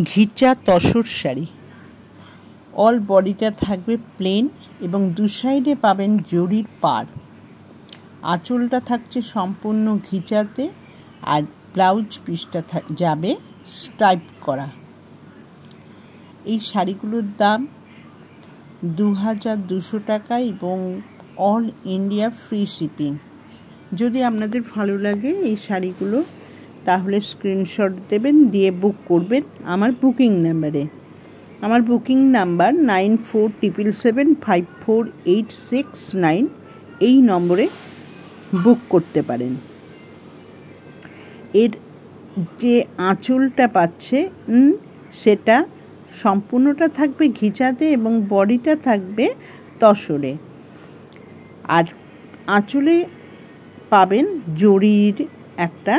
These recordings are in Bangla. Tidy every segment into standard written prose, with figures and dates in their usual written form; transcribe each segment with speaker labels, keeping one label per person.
Speaker 1: ঘিচা তসর শাড়ি। অল বডিটা থাকবে প্লেন এবং দু সাইডে পাবেন জরির পাড়। আঁচলটা থাকছে সম্পূর্ণ ঘিচাতে আর ব্লাউজ পিসটা যাবে স্ট্রাইপ করা। এই শাড়িগুলোর দাম 2200 টাকা এবং অল ইন্ডিয়া ফ্রি শিপিং। যদি আপনাদের ভালো লাগে এই শাড়িগুলো তাহলে স্ক্রিনশট দেবেন, দিয়ে বুক করবেন আমার বুকিং নাম্বারে। আমার বুকিং নাম্বার 9477754869। এই নম্বরে বুক করতে পারেন। এর যে আঁচলটা পাচ্ছে সেটা সম্পূর্ণটা থাকবে ঘিচাতে এবং বডিটা থাকবে তসরে। আর আঁচলে পাবেন জরির একটা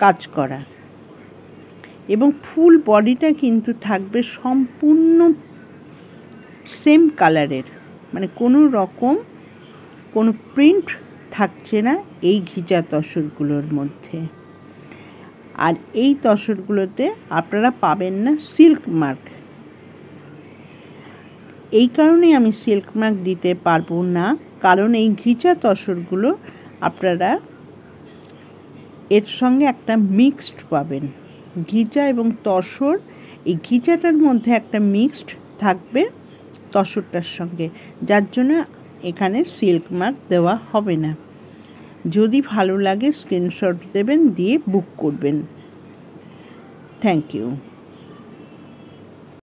Speaker 1: কাজ করা এবং ফুল বডিটা কিন্তু থাকবে সম্পূর্ণ সেম কালারের, মানে কোনো রকম কোনো প্রিন্ট থাকছে না এই ঘিচা তসরগুলোর মধ্যে। আর এই তসরগুলোতে আপনারা পাবেন না সিল্ক মার্ক। এই কারণে আমি সিল্ক মার্ক দিতে পারবো না, কারণ এই ঘিচা তসরগুলো আপনারা এর সঙ্গে একটা মিক্সড পাবেন। ঘিচা এবং তসর, এই ঘিচাটার মধ্যে একটা মিক্সড থাকবে তসরটার সঙ্গে, যার জন্য এখানে সিল্ক মার্ক দেওয়া হবে না। যদি ভালো লাগে স্ক্রিনশট দেবেন, দিয়ে বুক করবেন। Thank you.